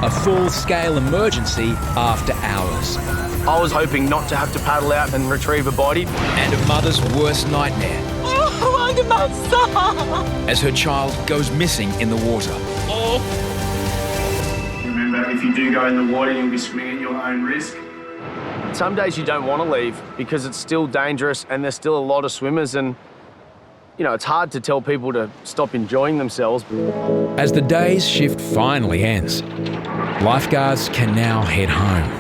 A full-scale emergency after hours. I was hoping not to have to paddle out and retrieve a body. And a mother's worst nightmare. As her child goes missing in the water. Remember, if you do go in the water, you'll be swimming at your own risk. Some days you don't want to leave because it's still dangerous and there's still a lot of swimmers, and you know, it's hard to tell people to stop enjoying themselves. As the day's shift finally ends, lifeguards can now head home.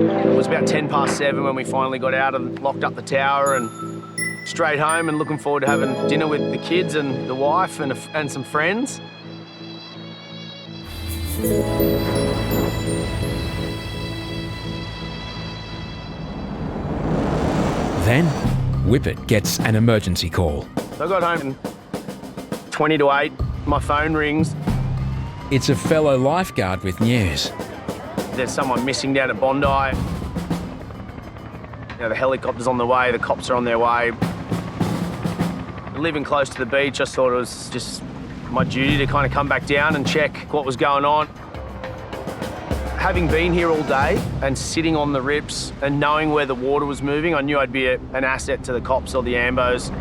It was about 7:10 when we finally got out and locked up the tower and straight home, and looking forward to having dinner with the kids and the wife and some friends. Then, Whippet gets an emergency call. So I got home at 20 to 8, my phone rings. It's a fellow lifeguard with news. There's someone missing down at Bondi. You know, the helicopter's on the way, the cops are on their way. Living close to the beach, I thought it was just my duty to kind of come back down and check what was going on. Having been here all day and sitting on the rips and knowing where the water was moving, I knew I'd be an asset to the cops or the ambos.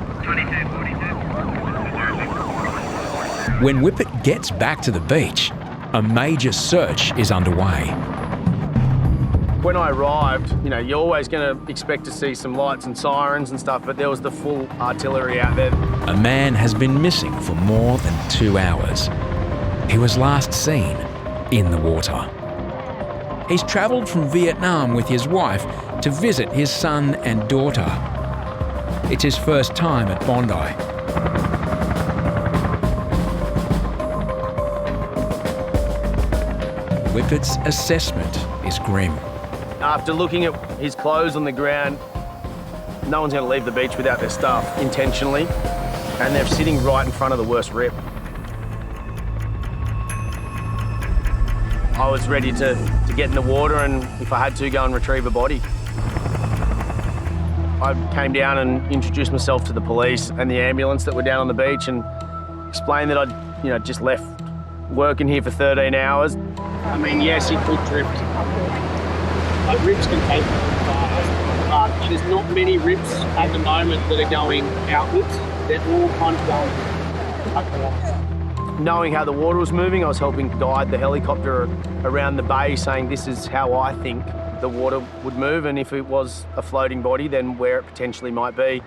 When Whippet gets back to the beach, a major search is underway. When I arrived, you know, you're always going to expect to see some lights and sirens and stuff, but there was the full artillery out there. A man has been missing for more than 2 hours. He was last seen in the water. He's travelled from Vietnam with his wife to visit his son and daughter. It's his first time at Bondi. Whippet's assessment is grim. After looking at his clothes on the ground, no one's going to leave the beach without their stuff intentionally, and they're sitting right in front of the worst rip. I was ready to get in the water and, if I had to, go and retrieve a body. I came down and introduced myself to the police and the ambulance that were down on the beach and explained that I'd just left working here for 13 hours. I mean, yes, it could drift. But rips can take fast, but there's not many rips at the moment that are going outwards. They're all kind of going across. Knowing how the water was moving, I was helping guide the helicopter around the bay, saying this is how I think the water would move, and if it was a floating body, then where it potentially might be.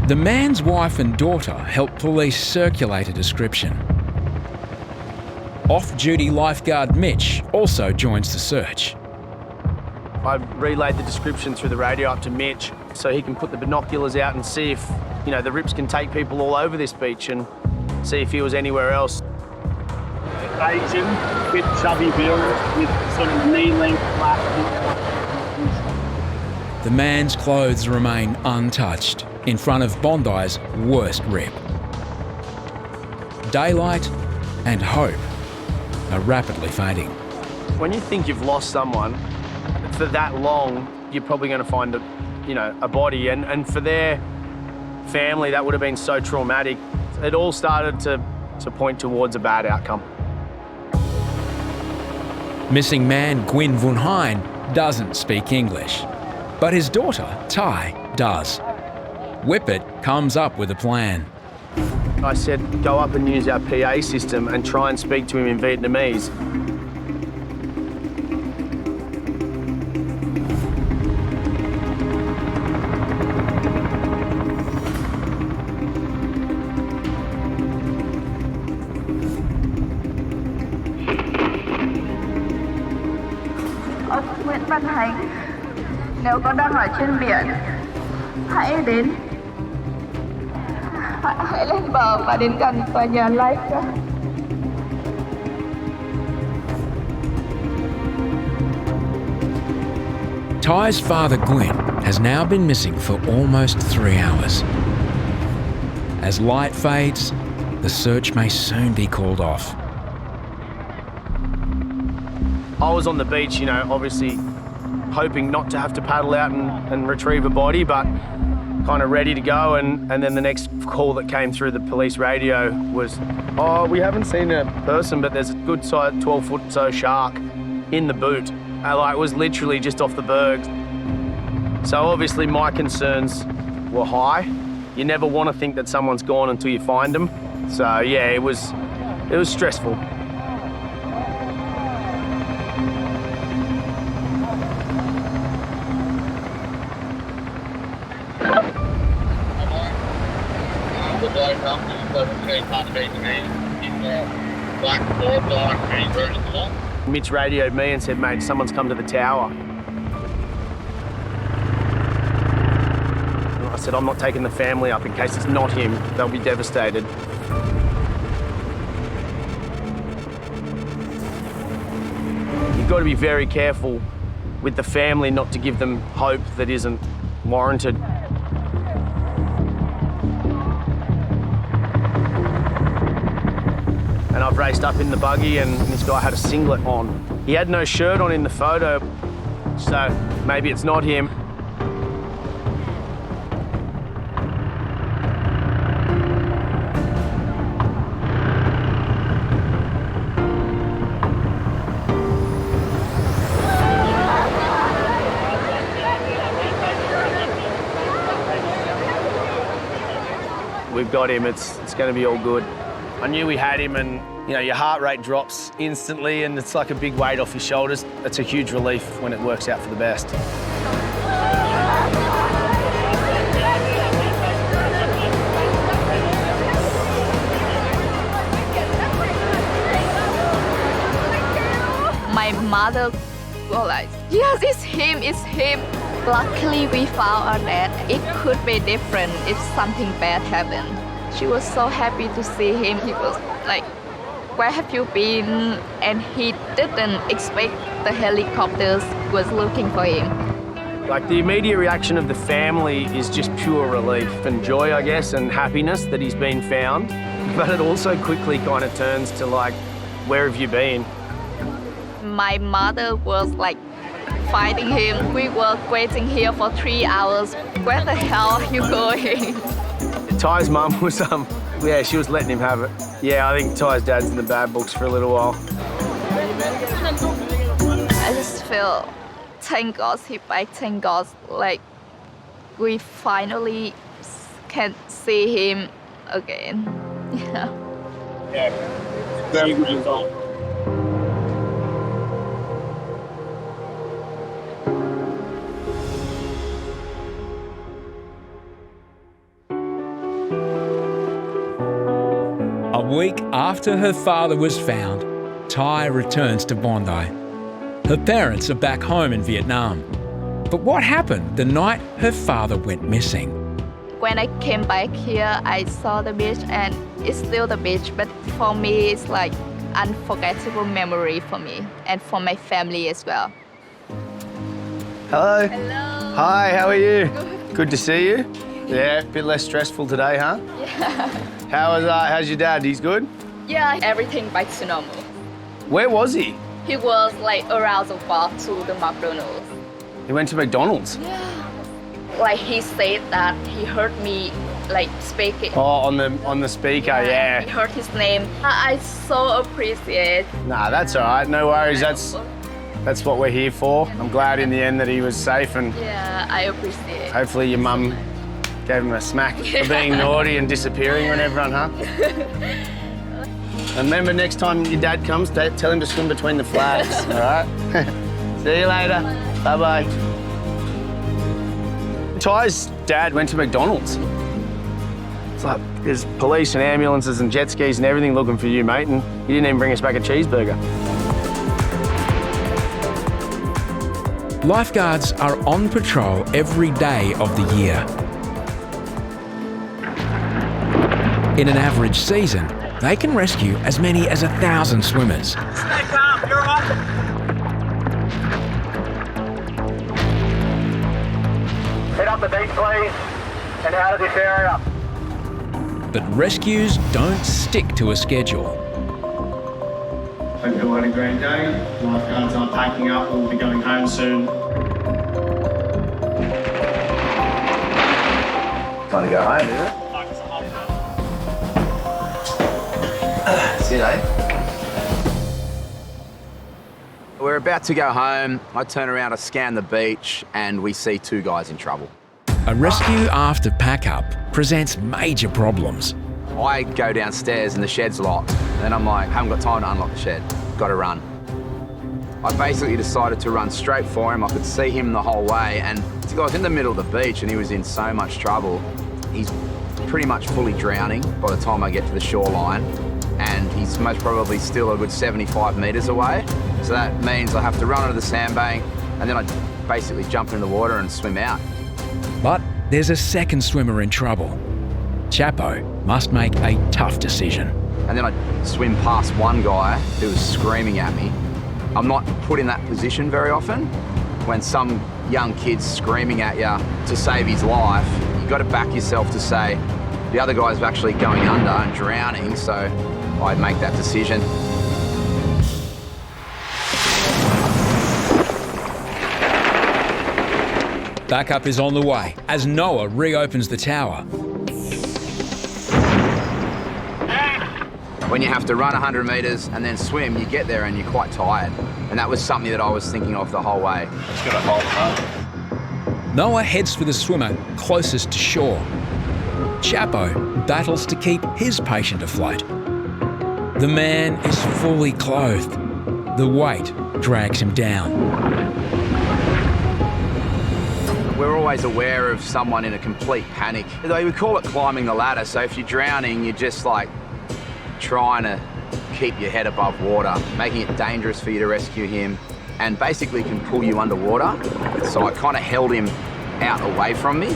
The man's wife and daughter help police circulate a description. Off-duty lifeguard Mitch also joins the search. I relayed the description through the radio up to Mitch so he can put the binoculars out and see if, the rips can take people all over this beach and see if he was anywhere else. Asian, with chubby build, with sort of knee-length black. The man's clothes remain untouched in front of Bondi's worst rip. Daylight and hope are rapidly fading. When you think you've lost someone for that long, you're probably going to find a body, and for their family that would have been so traumatic. It all started to point towards a bad outcome. Missing man Gwyn Vun Hein doesn't speak English, but his daughter, Ty, does. Whippet comes up with a plan. I said, go up and use our PA system and try and speak to him in Vietnamese. Nguyễn Văn Hành, nếu con đang ở trên biển, hãy lên bờ và đến gần tòa nhà Lifeguards. Ty's father, Gwyn, has now been missing for almost 3 hours. As light fades, the search may soon be called off. I was on the beach, obviously hoping not to have to paddle out and retrieve a body, but kind of ready to go, and then the next call that came through the police radio was, oh, we haven't seen a person, but there's a good size 12-foot so shark in the boot. It was literally just off the berg. So obviously my concerns were high. You never want to think that someone's gone until you find them. So yeah, it was stressful. Mitch radioed me and said, mate, someone's come to the tower. And I said, I'm not taking the family up in case it's not him. They'll be devastated. You've got to be very careful with the family not to give them hope that isn't warranted. And I've raced up in the buggy and this guy had a singlet on. He had no shirt on in the photo, so maybe it's not him. We've got him, it's going to be all good. I knew we had him, and your heart rate drops instantly and it's like a big weight off your shoulders. It's a huge relief when it works out for the best. My mother was like, yes, it's him, it's him. Luckily, we found out that it could be different if something bad happened. She was so happy to see him. He was like, where have you been? And he didn't expect the helicopters was looking for him. Like, the immediate reaction of the family is just pure relief and joy, I guess, and happiness that he's been found. But it also quickly kind of turns to like, where have you been? My mother was like fighting him. We were waiting here for 3 hours. Where the hell are you going? Ty's mum was, she was letting him have it. Yeah, I think Ty's dad's in the bad books for a little while. I just feel, thank God, thank God, like, we finally can see him again. Yeah, very good result. A week after her father was found, Ty returns to Bondi. Her parents are back home in Vietnam. But what happened the night her father went missing? When I came back here, I saw the beach, and it's still the beach, but for me, it's like unforgettable memory for me and for my family as well. Hello. Hello. Hi, how are you? Good. Good to see you. Yeah, a bit less stressful today, huh? Yeah. How's your dad? He's good? Yeah, everything back to normal. Where was he? He was like around the walk to the McDonald's. He went to McDonald's? Yeah. Like he said that he heard me like speaking. Oh, on the speaker, yeah. He heard his name. I so appreciate. Nah, that's all right. No worries. That's what we're here for. I'm glad in the end that he was safe, and Yeah, I appreciate. hopefully your mum gave him a smack for being naughty and disappearing on everyone, huh? And remember, next time your dad comes, tell him to swim between the flags, all right? See you later. Bye-bye. Ty's dad went to McDonald's. It's like, there's police and ambulances and jet skis and everything looking for you, mate, and you didn't even bring us back a cheeseburger. Lifeguards are on patrol every day of the year. In an average season, they can rescue as many as 1,000 swimmers. Stay calm, you're up. Head up the beach, please, and out of this area. But rescues don't stick to a schedule. Hope you all had a great day. Lifeguards are packing up. We'll be going home soon. Time to go home, isn't it? See you, eh? We're about to go home. I turn around, I scan the beach, and we see 2 guys in trouble. A rescue after pack-up presents major problems. I go downstairs and the shed's locked. Then I'm like, haven't got time to unlock the shed. Got to run. I basically decided to run straight for him. I could see him the whole way, and this guy was in the middle of the beach and he was in so much trouble. He's pretty much fully drowning by the time I get to the shoreline, and he's most probably still a good 75 metres away. So that means I have to run under the sandbank, and then I basically jump in the water and swim out. But there's a second swimmer in trouble. Chapo must make a tough decision. And then I swim past one guy who was screaming at me. I'm not put in that position very often. When some young kid's screaming at you to save his life, you've got to back yourself to say, the other guy's actually going under and drowning, so I'd make that decision. Backup is on the way as Noah reopens the tower. When you have to run 100 metres and then swim, you get there and you're quite tired. And that was something that I was thinking of the whole way. Just got to hold it up. Noah heads for the swimmer closest to shore. Chapo battles to keep his patient afloat. The man is fully clothed. The weight drags him down. We're always aware of someone in a complete panic. They would call it climbing the ladder. So if you're drowning, you're just like trying to keep your head above water, making it dangerous for you to rescue him, and basically can pull you underwater. So I kind of held him out away from me.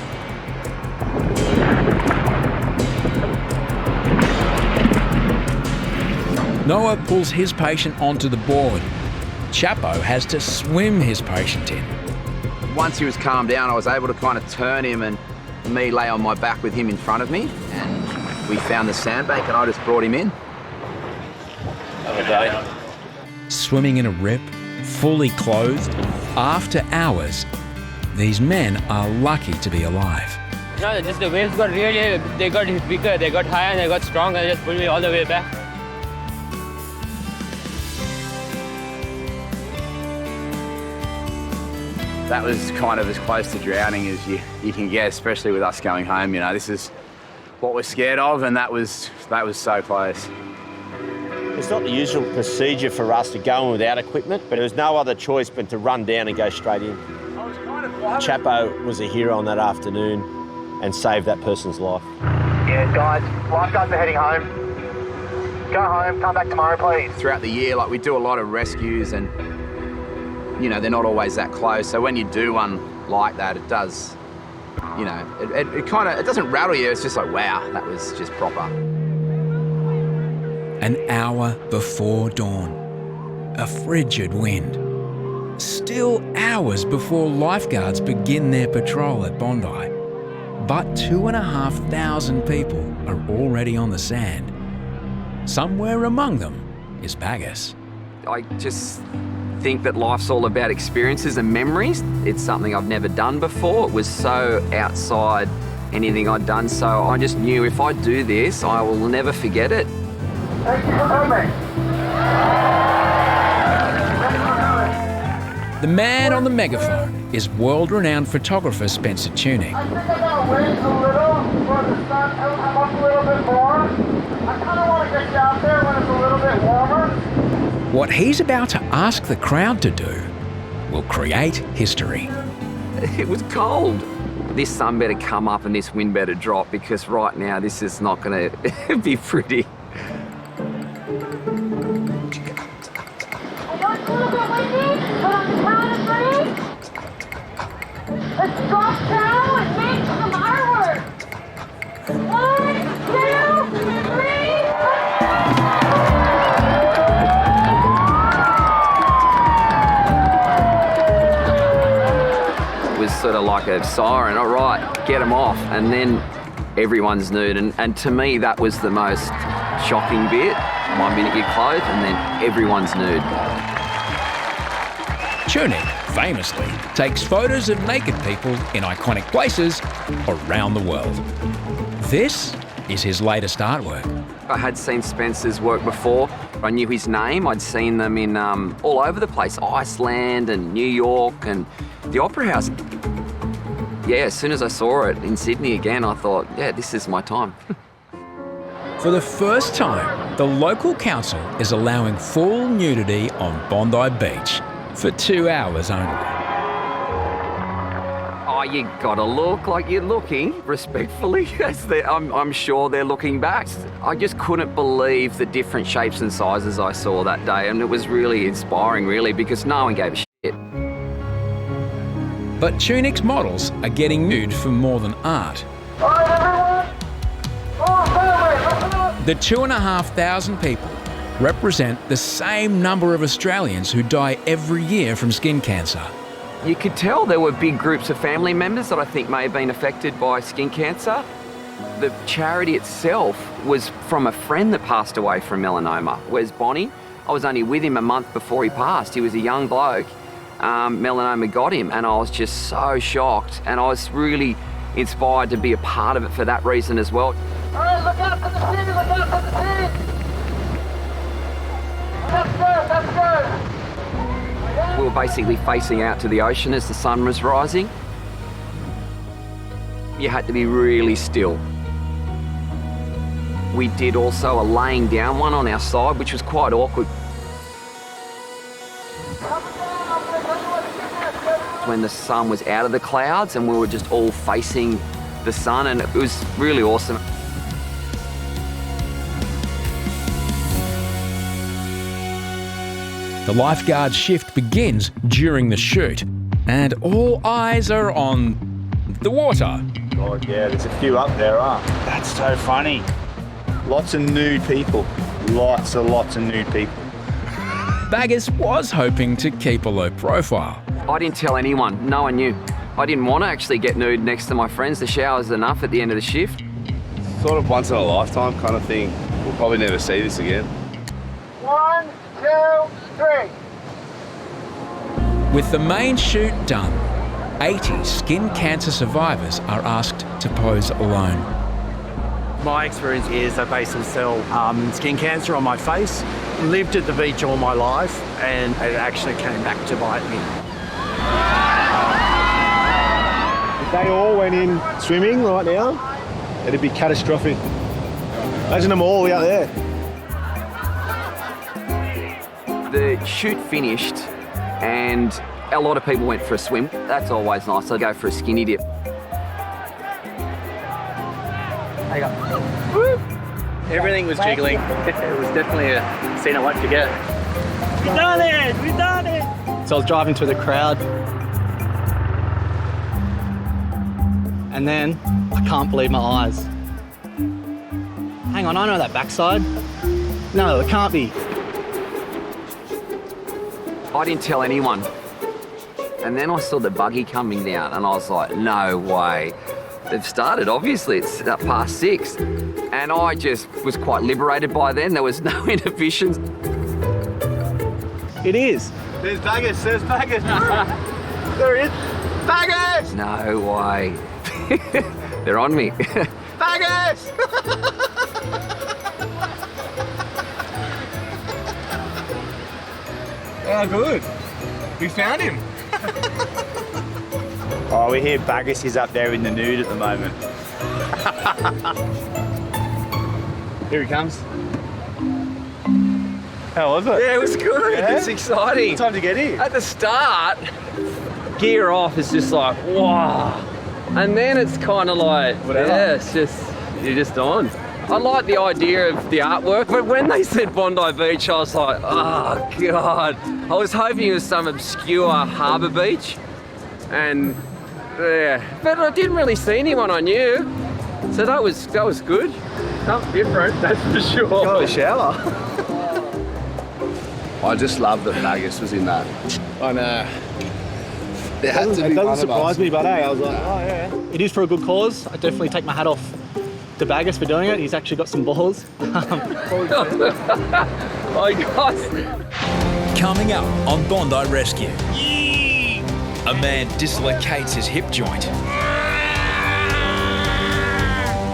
Noah pulls his patient onto the board. Chapo has to swim his patient in. Once he was calmed down, I was able to kind of turn him and me lay on my back with him in front of me, and we found the sandbank and I just brought him in. Have a day. Swimming in a rip, fully clothed, after hours, these men are lucky to be alive. No, just the waves got really, they got bigger, they got higher and they got strong and just pulled me all the way back. That was kind of as close to drowning as you can get, especially with us going home. You know, this is what we're scared of, and that was so close. It's not the usual procedure for us to go in without equipment, but there was no other choice but to run down and go straight in. Chapo was a hero on that afternoon and saved that person's life. Yeah, guys, lifeguards are heading home. Go home, come back tomorrow, please. Throughout the year, like, we do a lot of rescues, and you know, they're not always that close. So when you do one like that, it does, you know, it kind of, it doesn't rattle you. It's just like, wow, that was just proper. An hour before dawn, a frigid wind. Still hours before lifeguards begin their patrol at Bondi. But 2,500 people are already on the sand. Somewhere among them is Baggis. I just think that life's all about experiences and memories. It's something I've never done before. It was so outside anything I'd done, so I just knew if I do this, I will never forget it. Thank you for coming. The man on the megaphone is world-renowned photographer Spencer Tuning. I think I gotta wait a little for the sun to come up a little bit more. I kind of want to get down there when it's a little bit warmer. What he's about to ask the crowd to do will create history. It was cold. This sun better come up and this wind better drop, because right now this is not going to be pretty. I know it's a little bit windy, but on the count of three, let's drop down and make some artwork. 1, 2, 3. Was sort of like a siren, all right, get them off, and then everyone's nude, and to me that was the most shocking bit. 1 minute you're clothed and then everyone's nude. Tunic, famously, takes photos of naked people in iconic places around the world. This is his latest artwork. I had seen Spencer's work before. I knew his name. I'd seen them in all over the place, Iceland and New York and the Opera House. Yeah, as soon as I saw it in Sydney again, I thought, yeah, this is my time. For the first time, the local council is allowing full nudity on Bondi Beach for 2 hours only. Oh, you gotta look like you're looking, respectfully. I'm sure they're looking back. I just couldn't believe the different shapes and sizes I saw that day, and it was really inspiring, really, because no one gave a shit. But Tunic's models are getting nude for more than art. All right, everyone. Oh, family, listen up. The 2,500 people represent the same number of Australians who die every year from skin cancer. You could tell there were big groups of family members that I think may have been affected by skin cancer. The charity itself was from a friend that passed away from melanoma. Where's Bonnie? I was only with him a month before he passed. He was a young bloke. Melanoma got him, and I was just so shocked, and I was really inspired to be a part of it for that reason as well. All right, look out for the sea, look out for the sea. That's good. We were basically facing out to the ocean as the sun was rising. You had to be really still. We did also a laying down one on our side, which was quite awkward. When the sun was out of the clouds and we were just all facing the sun, and it was really awesome. The lifeguard shift begins during the shoot, and all eyes are on the water. Oh yeah, there's a few up there, That's so funny. Lots of nude people. Lots of nude people. Baggers was hoping to keep a low profile. I didn't tell anyone, no one knew. I didn't want to actually get nude next to my friends. The shower's enough at the end of the shift. Sort of once in a lifetime kind of thing. We'll probably never see this again. 1, 2, 3. With the main shoot done, 80 skin cancer survivors are asked to pose alone. My experience is I basically sell skin cancer on my face. Lived at the beach all my life, and it actually came back to bite me. If they all went in swimming right now, it'd be catastrophic. Imagine them all out there. The shoot finished, and a lot of people went for a swim. That's always nice. I go for a skinny dip. There you go. Woo! Everything was jiggling. It was definitely a scene I wanted to get. We done it! We done it! So I was driving through the crowd, and then I can't believe my eyes. Hang on, I know that backside. No, it can't be. I didn't tell anyone. And then I saw the buggy coming down, and I was like, no way. They've started, obviously, it's past 6. And I just was quite liberated by then. There was no inhibitions. It is. There's baggers, There is. Baggers! No way. They're on me. Baggers! Oh, good. We found him. Oh, we hear Baggers is up there in the nude at the moment. Here he comes. How was it? Yeah, it was good. Yeah? It's exciting. What time to get here? At the start, gear off is just like, wow. And then it's kind of like, whatever. Yeah, it's just, you're just on. I like the idea of the artwork, but when they said Bondi Beach, I was like, oh God. I was hoping it was some obscure harbour beach. And yeah, but I didn't really see anyone I knew. So that was good. Something different, that's for sure. Got a shower. I just love that Baggers was in that. I know. There had to be It one doesn't of surprise us. me, but hey, I was like, oh yeah. It is for a good cause. I definitely take my hat off to Baggers for doing it. He's actually got some balls. Oh, God. Coming up on Bondi Rescue. A man dislocates his hip joint.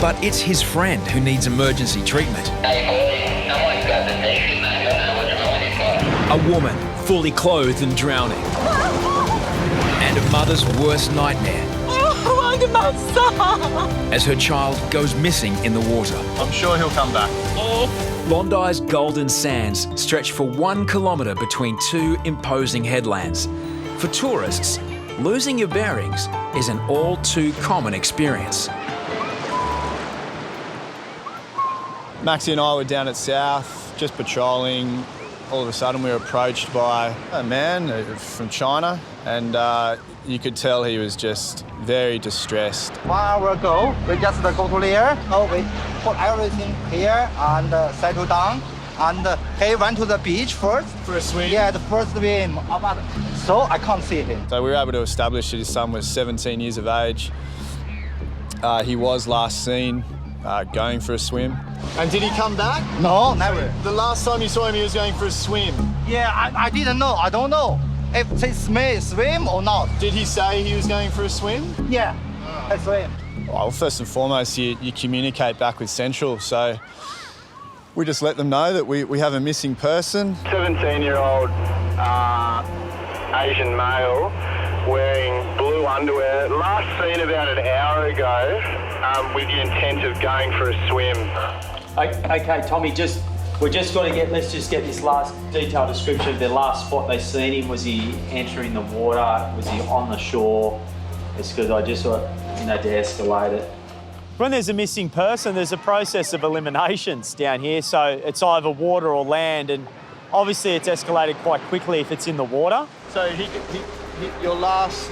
But it's his friend who needs emergency treatment. A woman fully clothed and drowning. And a mother's worst nightmare as her child goes missing in the water. I'm sure he'll come back. Bondi's golden sands stretch for 1 kilometre between two imposing headlands. For tourists, losing your bearings is an all too common experience. Maxi and I were down at South, just patrolling. All of a sudden we were approached by a man from China, and you could tell he was just very distressed. 1 hour ago, we just go to there. Oh, we put everything here and settle down. And he went to the beach first. For a swim? Yeah, the first swim. So I can't see him. So we were able to establish that his son was 17 years of age. He was last seen going for a swim. And did he come back? No, never. The last time you saw him, he was going for a swim. Yeah, I didn't know. I don't know if he may swim or not. Did he say he was going for a swim? Yeah, I swim. Well, first and foremost, you communicate back with Central. So we just let them know that we have a missing person. 17-year-old Asian male wearing blue underwear. Last seen about an hour ago with the intent of going for a swim. Okay, Tommy, let's just get this last detailed description of the last spot they seen him. Was he entering the water? Was he on the shore? It's because I just thought, to escalate it. When there's a missing person, there's a process of eliminations down here. So it's either water or land, and obviously it's escalated quite quickly if it's in the water. So your last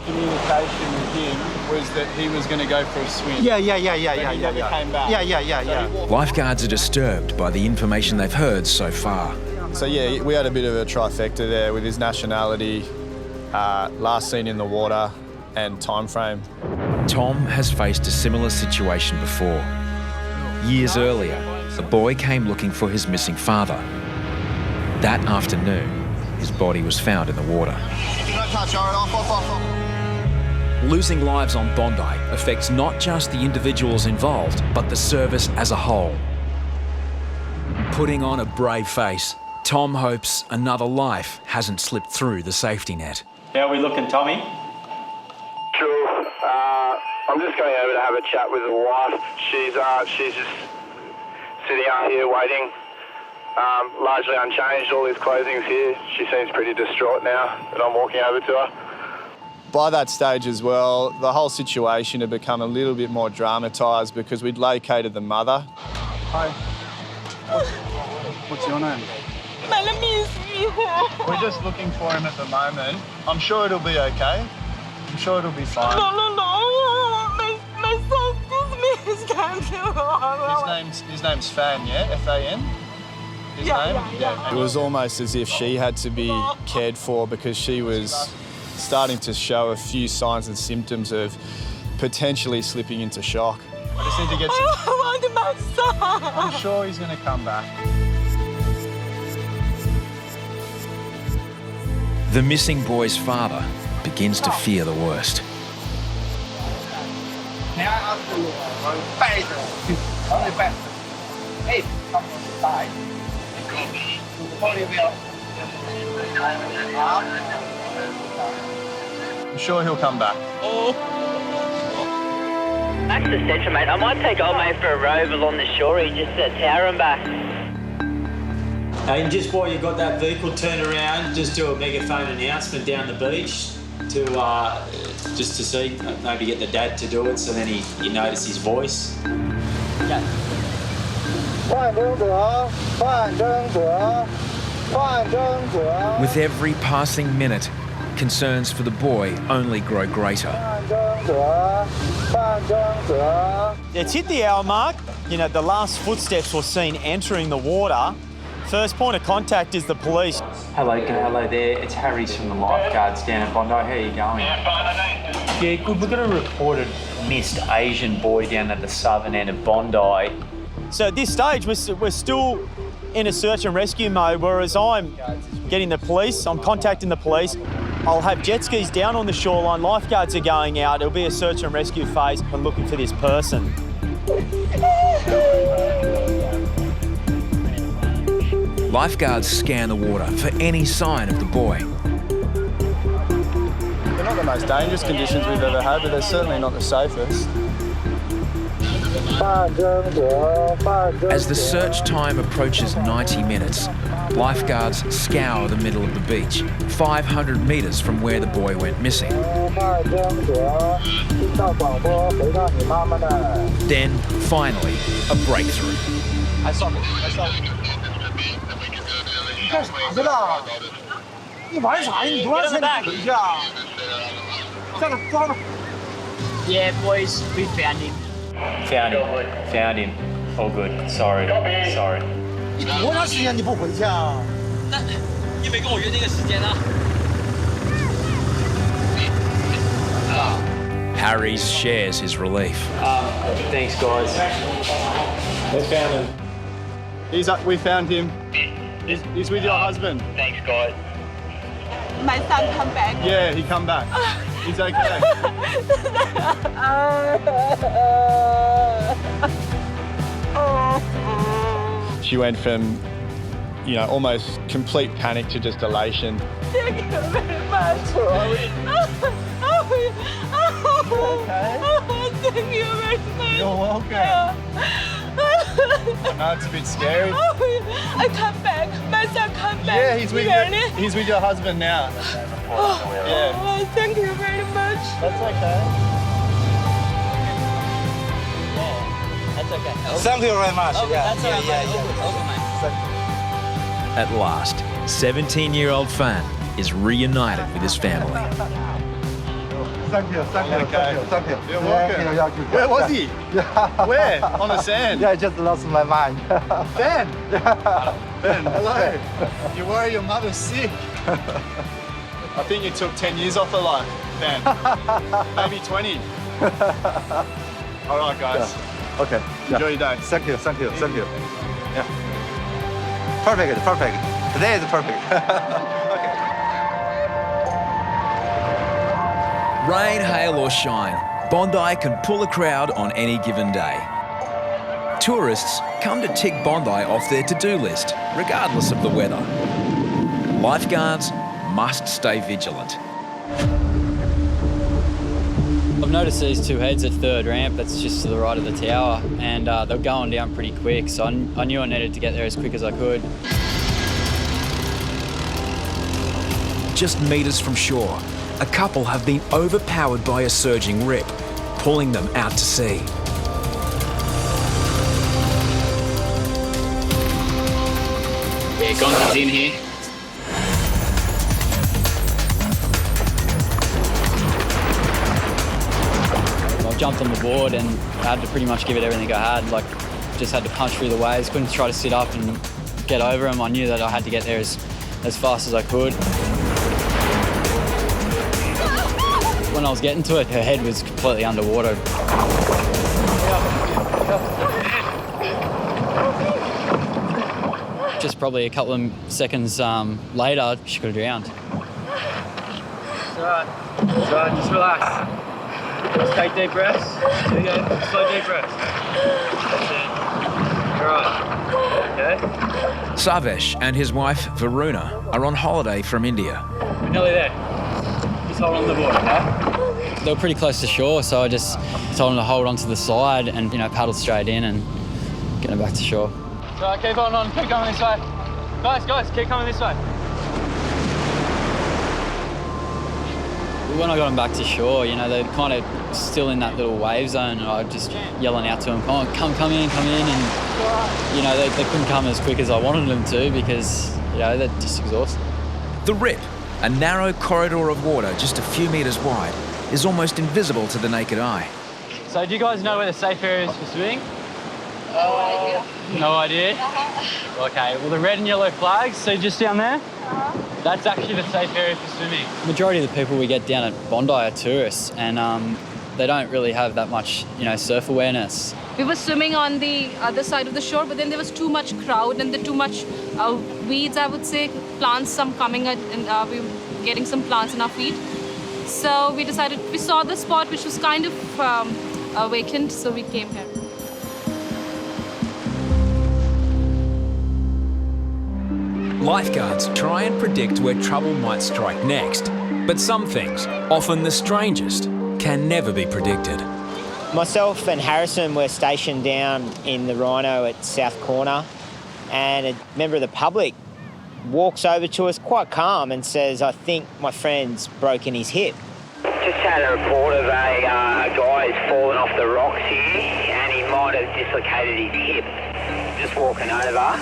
communication with him was that he was going to go for a swim. Yeah. He never came back. Yeah. Lifeguards are disturbed by the information they've heard so far. So yeah, we had a bit of a trifecta there with his nationality, last seen in the water, and time frame. Tom has faced a similar situation before. Years earlier, a boy came looking for his missing father. That afternoon, his body was found in the water. Losing lives on Bondi affects not just the individuals involved, but the service as a whole. Putting on a brave face, Tom hopes another life hasn't slipped through the safety net. How are we looking, Tommy? Cool. I'm just going over to have a chat with the wife. She's just sitting out here waiting, largely unchanged. All his clothing's here. She seems pretty distraught now that I'm walking over to her. By that stage as well, the whole situation had become a little bit more dramatised because we'd located the mother. Hi. What's your name? My name is Viho. We're just looking for him at the moment. I'm sure it'll be okay. I'm sure it'll be fine. No. My son is missing. His name's Fan, yeah? F-A-N? His name? Yeah. It was almost as if she had to be cared for because she was starting to show a few signs and symptoms of potentially slipping into shock. I just need to get some... I want my son. I'm sure he's going to come back. The missing boy's father begins to fear the worst. May I ask you only better. If someone dies, I'm sure he'll come back. That's the centre, mate. I might take old mate for a rove along the shore, just a tower and back. And just while you got that vehicle turned around, just do a megaphone announcement down the beach to just to see, maybe get the dad to do it, so then you notice his voice. Yeah. With every passing minute, concerns for the boy only grow greater. It's hit the hour mark. You know, the last footsteps were seen entering the water. First point of contact is the police. Hello there. It's Harries from the Lifeguards down at Bondi. How are you going? Yeah, good. We've got a reported missed Asian boy down at the southern end of Bondi. So at this stage, we're still in a search and rescue mode, whereas I'm getting the police, I'm contacting the police. I'll have jet skis down on the shoreline, lifeguards are going out, it'll be a search and rescue phase and looking for this person. Lifeguards scan the water for any sign of the boy. They're not the most dangerous conditions we've ever had, but they're certainly not the safest. As the search time approaches 90 minutes, lifeguards scour the middle of the beach, 500 metres from where the boy went missing. Then, finally, a breakthrough. Yeah, boys, we found him. Found him. All good. Sorry. Harries shares his relief. Thanks, guys. We found him. We found him. He's with your husband. Thanks, guys. My son come back. Yeah, he come back. He's okay. She went from, almost complete panic to just elation. Thank you very much. Okay. Thank you very much. You're welcome. I know it's a bit scary. I come back. My son come back. Yeah, he's with your husband now. Yeah. Oh, thank you very much. That's okay. That's okay. Thank you very much. At last, 17-year-old Fan is reunited with his family. Thank you. You're welcome. Where was he? Where? On the sand? Yeah, I just lost my mind. Ben! Ben, hello. You worry your mother's sick. I think you took 10 years off her life, Ben. Maybe 20. All right, guys. Yeah. Okay. Enjoy your day. Thank you. Yeah. Perfect. Today is perfect. Rain, hail or shine, Bondi can pull a crowd on any given day. Tourists come to tick Bondi off their to-do list, regardless of the weather. Lifeguards must stay vigilant. I've noticed these two heads at third ramp, that's just to the right of the tower, and they're going down pretty quick, so I knew I needed to get there as quick as I could. Just metres from shore, a couple have been overpowered by a surging rip, pulling them out to sea. Yeah, Gonza's in here. I jumped on the board and I had to pretty much give it everything I had. Just had to punch through the waves, couldn't try to sit up and get over them. I knew that I had to get there as fast as I could. When I was getting to it, her head was completely underwater. Just probably a couple of seconds later, she could have drowned. It's alright, just relax. Just take deep breaths. There you go, slow deep breaths. That's it. Alright, okay? Savesh and his wife, Varuna, are on holiday from India. We're nearly there. Just hold on the board, okay? They were pretty close to shore, so I just told them to hold onto the side and, paddle straight in and get them back to shore. So keep on, keep coming this way. Guys, keep coming this way. When I got them back to shore, they're kind of still in that little wave zone, and I was just yelling out to them, come in, and, they couldn't come as quick as I wanted them to because, they're just exhausted. The rip, a narrow corridor of water just a few metres wide, is almost invisible to the naked eye. So do you guys know where the safe area is for swimming? No idea? Okay, well the red and yellow flags, so just down there, that's actually the safe area for swimming. The majority of the people we get down at Bondi are tourists, and they don't really have that much, surf awareness. We were swimming on the other side of the shore, but then there was too much crowd and too much weeds, I would say, plants, some coming at, and we getting some plants in our feet. So we saw the spot which was kind of vacant, so we came here. Lifeguards try and predict where trouble might strike next, but some things, often the strangest, can never be predicted. Myself and Harrison were stationed down in the Rhino at South Corner, and a member of the public walks over to us quite calm and says, "I think my friend's broken his hip." Just had a report of a guy who's fallen off the rocks here and he might have dislocated his hip. Just walking over.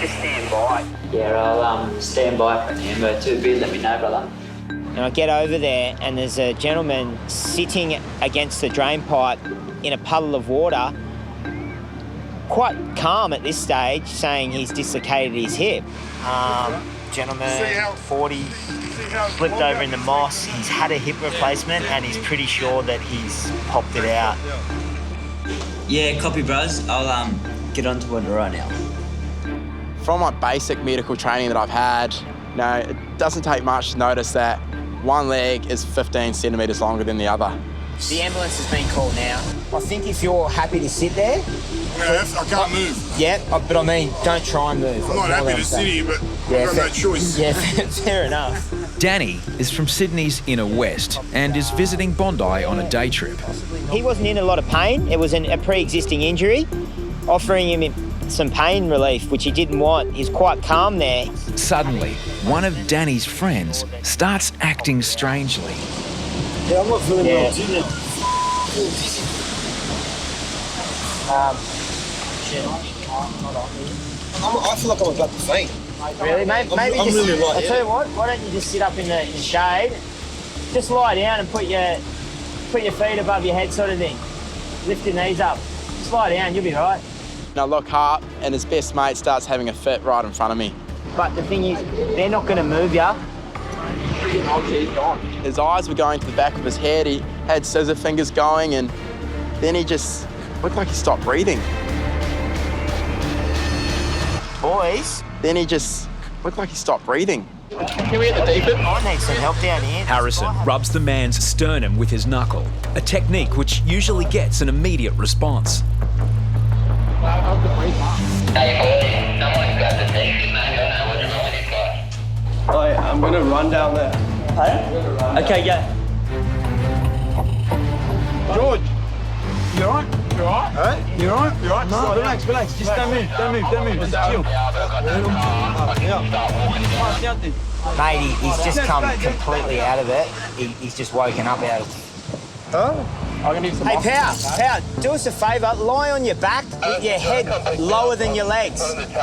Just stand by. Yeah, I'll stand by for an amber too. Let me know, brother. And I get over there and there's a gentleman sitting against the drain pipe in a puddle of water, quite calm at this stage, saying he's dislocated his hip. Gentleman, 40, flipped over in the moss. He's had a hip replacement and he's pretty sure that he's popped it out. Yeah, copy, bros. I'll get onto it right now. From my basic medical training that I've had, it doesn't take much to notice that one leg is 15 centimetres longer than the other. The ambulance has been called now. I think if you're happy to sit there... I can't move. Yeah, but I mean, don't try and move. I'm not happy to sit here, but I've got no choice. Yeah, fair enough. Danny is from Sydney's inner west and is visiting Bondi on a day trip. He wasn't in a lot of pain. It was a pre-existing injury. Offering him some pain relief, which he didn't want. He's quite calm there. Suddenly, one of Danny's friends starts acting strangely. Yeah, I'm not feeling well. I feel like I'm about to faint. Really? Maybe I'm just, really I'll tell you what, why don't you just sit up in the shade, just lie down and put your feet above your head sort of thing. Lift your knees up. Just lie down, you'll be right. I look up and his best mate starts having a fit right in front of me. But the thing is, they're not going to move you. His eyes were going to the back of his head. He had scissor fingers going, and then he just looked like he stopped breathing. Boys? Then he just looked like he stopped breathing. Can we get the deep end? I need some help down here. Harrison rubs the man's sternum with his knuckle, a technique which usually gets an immediate response. I'm going to run down there. Hey? Okay, yeah. George, you all right? You all right? Huh? You all right? You all right? No, relax. Just don't move. Just chill. Mate, he's just come completely out of it. He's just woken up out of it. Oh? Hey, Pow, do us a favour. Lie on your back with your head lower than your legs.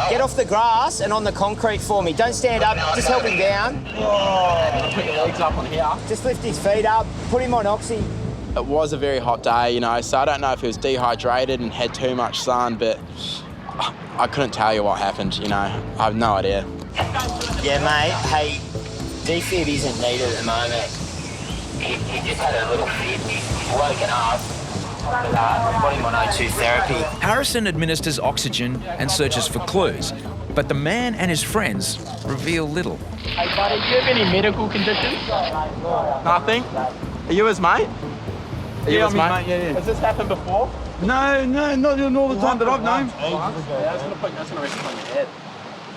Get off the grass and on the concrete for me. Don't stand up. Just help him down. Put your legs up on here. Just lift his feet up. Put him on oxy. It was a very hot day, so I don't know if he was dehydrated and had too much sun, but I couldn't tell you what happened, I have no idea. Yeah, mate. Hey, defib isn't needed at the moment. He just had a little fit. He's woken up. Put him on O2 therapy. Harrison administers oxygen and searches for clues, but the man and his friends reveal little. Hey, buddy, do you have any medical conditions? Nothing? Are you his mate? Yeah. Has this happened before? No, not in all the time that I've known. That's going to rest on your head.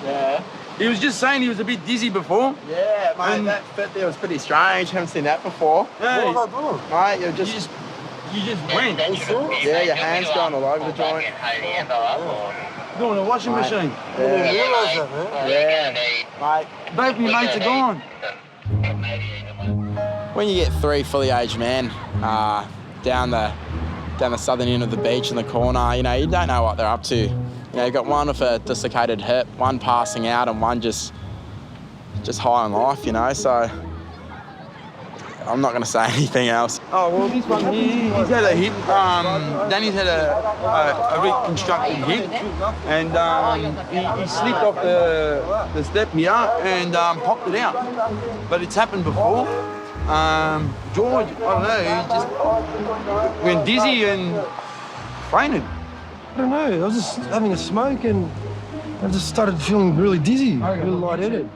Yeah. He was just saying he was a bit dizzy before. Yeah, mate, that fit there was pretty strange. Haven't seen that before. Hey, what was I doing? Mate, you just went. Yeah, your hands going all over the joint. Doing a washing machine. Yeah. Mate, both of my mates are gone. When you get three fully aged men down the southern end of the beach in the corner, you don't know what they're up to. You've got one with a dislocated hip, one passing out, and one just high on life, so I'm not going to say anything else. Oh, well, this one here, he's had a hip. Danny's had a reconstructed hip, and he slipped off the step here and popped it out. But it's happened before. George, I don't know, he just went dizzy and fainted. I don't know, I was just having a smoke and I just started feeling really dizzy, really lightheaded.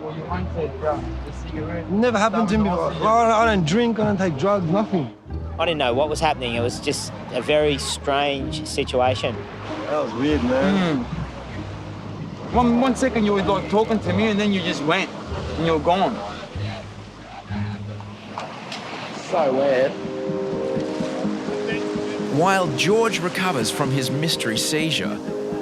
Never happened to me before. I don't drink, I don't take drugs, nothing. I didn't know what was happening. It was just a very strange situation. That was weird, man. One second you were like talking to me and then you just went and you're gone. So weird. While George recovers from his mystery seizure,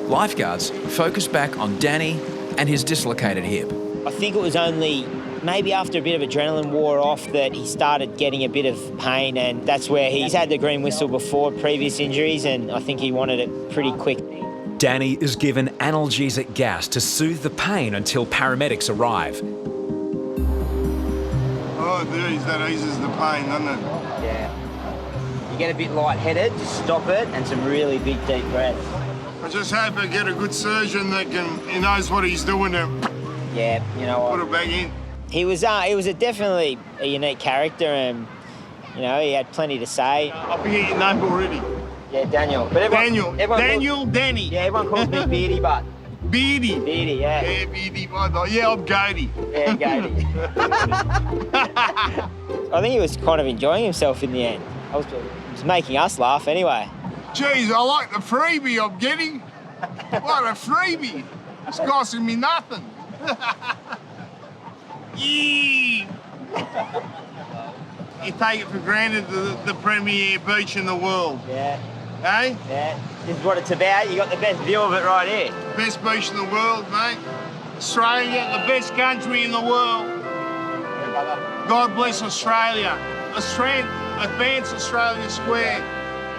lifeguards focus back on Danny and his dislocated hip. I think it was only maybe after a bit of adrenaline wore off that he started getting a bit of pain, and that's where he's had the green whistle before previous injuries, and I think he wanted it pretty quick. Danny is given analgesic gas to soothe the pain until paramedics arrive. Oh, geez, that eases the pain, doesn't it? Yeah. You get a bit lightheaded, just stop it, and some really big deep breaths. I just hope I get a good surgeon that he knows what he's doing to Yeah, you know what? put it back in. He was definitely a unique character, and you know he had plenty to say. I forget your name already. Yeah, Daniel. But Danny. Yeah, everyone calls me Beardy, but Beardy. Beardy, yeah. Yeah, Beardy. Yeah, I'm Gatey. Yeah, Gatey. I think he was kind of enjoying himself in the end. It was making us laugh anyway. Jeez, I like the freebie I'm getting. What a freebie. It's costing me nothing. Yeah. You take it for granted the premier beach in the world. Yeah. Eh? Yeah. This is what it's about. You got the best view of it right here. Best beach in the world, mate. Australia, the best country in the world. God bless Australia. Advance Australia Square.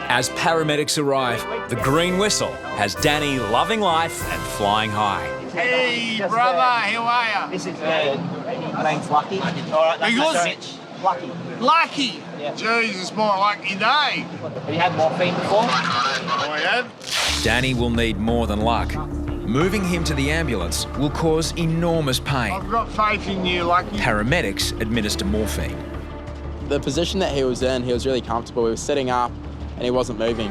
As paramedics arrive, the green whistle has Danny loving life and flying high. Hey, brother, how are you? This is my name's Lucky. All right, that's my switch. Lucky. Lucky? Yeah. Jesus, my lucky day. Have you had morphine before? I have. Danny will need more than luck. Moving him to the ambulance will cause enormous pain. I've got faith in you, Lucky. Paramedics administer morphine. The position that he was in, he was really comfortable. He was sitting up and he wasn't moving.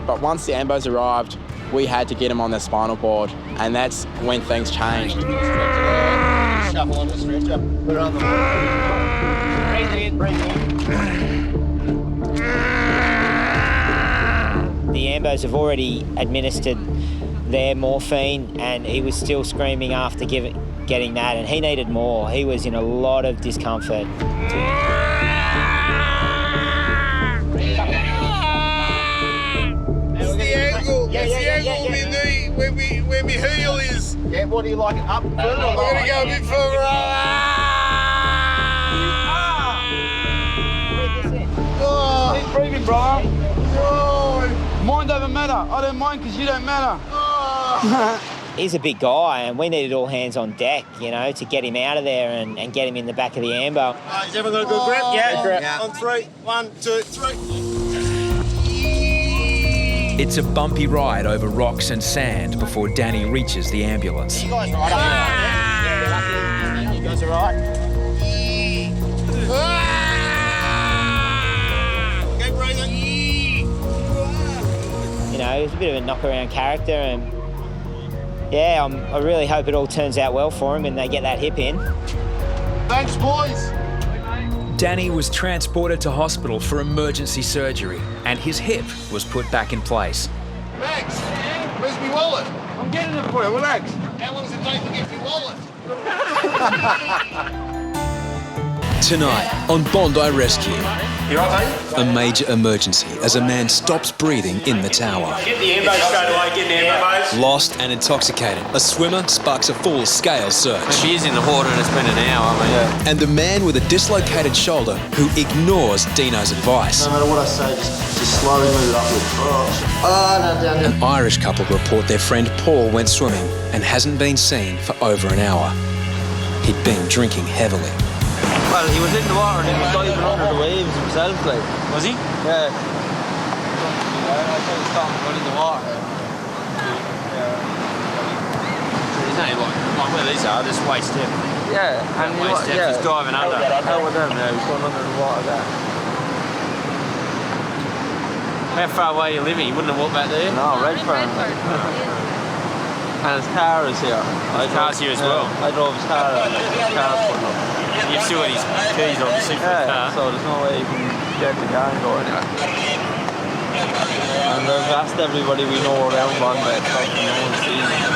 But once the ambos arrived, we had to get him on the spinal board, and that's when things changed. Shuffle on the stretcher. Put it on the wall. Breathe in, breathe in. The ambos have already administered their morphine, and he was still screaming after getting that, and he needed more. He was in a lot of discomfort. Where my heel is. Yeah, what do you like? Up further? I'm going to go a bit further. Keep breathing, bro. Mind don't matter. I don't mind because you don't matter. He's a big guy, and we needed all hands on deck, you know, to get him out of there and get him in the back of the ambo. Has everyone got a good grip? Yeah, grip. Yeah. On 3. 1, 2, 3. It's a bumpy ride over rocks and sand before Danny reaches the ambulance. You guys right up there? Yeah, you guys are right. Keep breathing. You know, he's a bit of a knock-around character, and yeah, I really hope it all turns out well for him and they get that hip in. Thanks, boys. Danny was transported to hospital for emergency surgery, and his hip was put back in place. Max, where's my wallet? I'm getting it for you, relax. How long does it take to get my wallet? Tonight on Bondi Rescue, You all right, a major emergency as a man stops breathing in the tower. Get the ambos straight away, get the ambos. Lost and intoxicated, a swimmer sparks a full-scale search. If he is in the water and it's been an hour, I mean... And the man with a dislocated shoulder who ignores Deano's advice. No matter what I say, just slowly move it upwards. Oh, no, down, down. An Irish couple report their friend Paul went swimming and hasn't been seen for over an hour. He'd been drinking heavily. Well, he was in the water and he was diving under the waves himself, like. Was he? Yeah. I tried to stop him going in the water. He's only like where these are, just waist deep. Yeah, and Waist depth, he's diving under. Hell with him, yeah, he's going under the water there. How far away are you living? You wouldn't have walked back there? No, Redfern. And his car is here. His car's here as well? I drove his car out. His car's put up. You've still got his keys, obviously, for the car. So there's no way you can get the car and go anywhere. And I've asked everybody we know around Bondi, so no one sees him.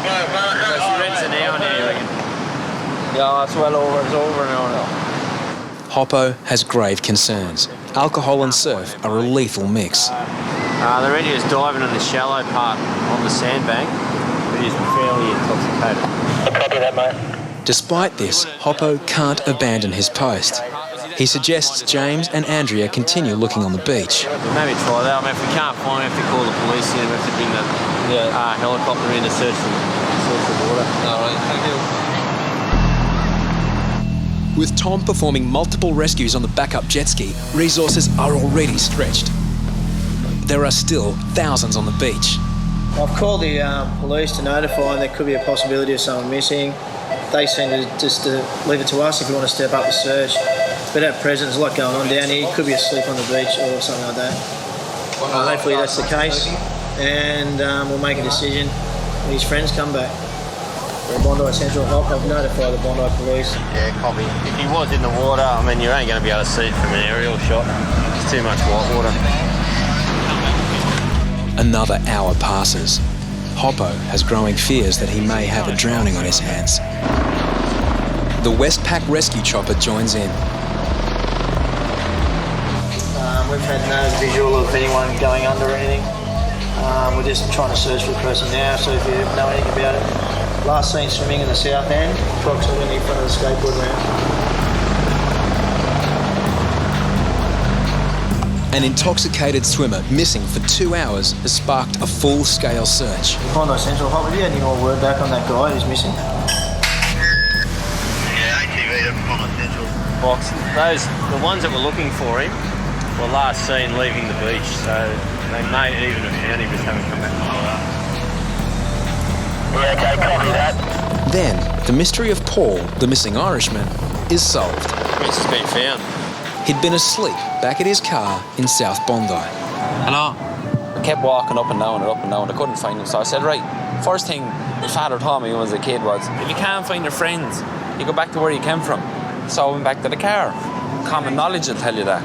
So she rents an hour now, you reckon? Yeah, it's well over. It's over now. Hoppo has grave concerns. Alcohol and surf are a lethal mix. The Reidy was diving on the shallow part on the sandbank, but he's fairly intoxicated. Copy that, mate. Despite this, Hoppo can't abandon his post. He suggests James and Andrea continue looking on the beach. Maybe try that. I mean, if we can't find him, we have to call the police in, we have to bring the helicopter in to search the water. All right, thank you. With Tom performing multiple rescues on the backup jet ski, resources are already stretched. There are still thousands on the beach. I've called the police to notify them there could be a possibility of someone missing. They seem to just leave it to us if we want to step up the search. But at present, there's a lot going on down here. He could be asleep on the beach or something like that. Hopefully that's the case, and we'll make a decision when his friends come back. For Bondi Central Hop, I've notified the Bondi police. Yeah, copy. If he was in the water, I mean, you're only going to be able to see it from an aerial shot. It's too much white water. Another hour passes. Hoppo has growing fears that he may have a drowning on his hands. The Westpac rescue chopper joins in. We've had no visual of anyone going under or anything. We're just trying to search for the person now, so if you know anything about it. Last seen swimming in the south end, approximately in front of the skateboard ramp. An intoxicated swimmer missing for 2 hours has sparked a full-scale search. Bondi Central Hop, have you had any more word back on that guy who's missing? Yeah, ATV to Bondi Central. Box. The ones that were looking for him were last seen leaving the beach, so they may even have found him, just haven't come back to follow up. Yeah, okay, copy that. Then, the mystery of Paul, the missing Irishman, is solved. He's just been found. He'd been asleep back at his car in South Bondi. Hello. I kept walking up and down. I couldn't find him, so I said, right, first thing my father told me when I was a kid was, if you can't find your friends, you go back to where you came from. So I went back to the car. Common knowledge will tell you that.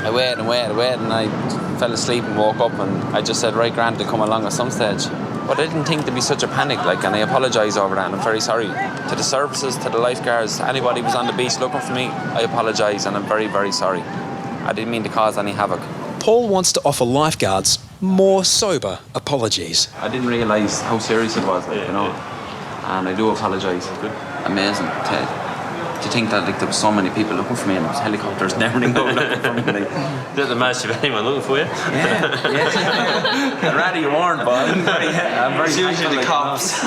I waited, and I fell asleep and woke up, and I just said, right, Grant, they'll come along at some stage. But I didn't think there'd be such a panic, and I apologise over that, and I'm very sorry. To the services, to the lifeguards, anybody who was on the beach looking for me, I apologise, and I'm very, very sorry. I didn't mean to cause any havoc. Paul wants to offer lifeguards more sober apologies. I didn't realise how serious it was, you know, and I do apologise. Amazing, Ted. To think that there was so many people looking for me, and there was helicopters and everything looking for me. Is the most of anyone looking for you? Yeah. I'd rather you weren't, but I'm very usually the cops.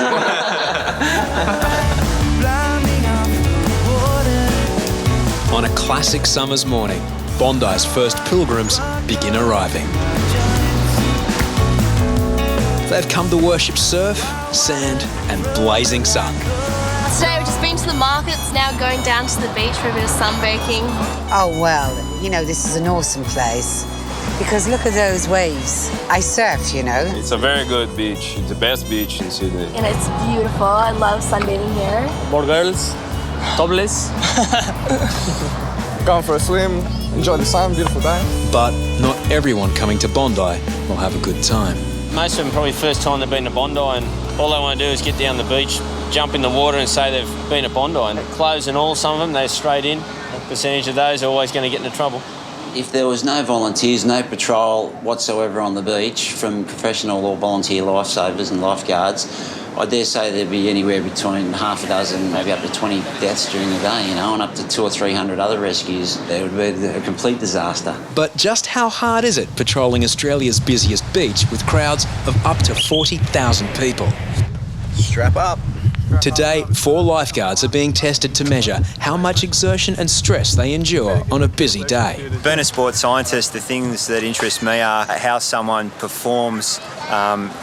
On a classic summer's morning, Bondi's first pilgrims begin arriving. They've come to worship surf, sand, and blazing sun. Today we've just been to the markets, now going down to the beach for a bit of sunbaking. Oh, well, you know, this is an awesome place because look at those waves. I surf, you know. It's a very good beach. It's the best beach in Sydney. And it's beautiful. I love sunbathing here. More girls, topless. Going for a swim, enjoy the sun, beautiful day. But not everyone coming to Bondi will have a good time. Most of them probably first time they've been to Bondi, and all they want to do is get down the beach, jump in the water and say they've been at Bondi. And clothes and all, some of them, they're straight in. A percentage of those are always going to get into trouble. If there was no volunteers, no patrol whatsoever on the beach from professional or volunteer lifesavers and lifeguards, I dare say there'd be anywhere between half a dozen, maybe up to 20 deaths during the day, you know, and up to 200 or 300 other rescues. It would be a complete disaster. But just how hard is it patrolling Australia's busiest beach with crowds of up to 40,000 people? Strap up. Today, 4 lifeguards are being tested to measure how much exertion and stress they endure on a busy day. Being a sports scientist, the things that interest me are how someone performs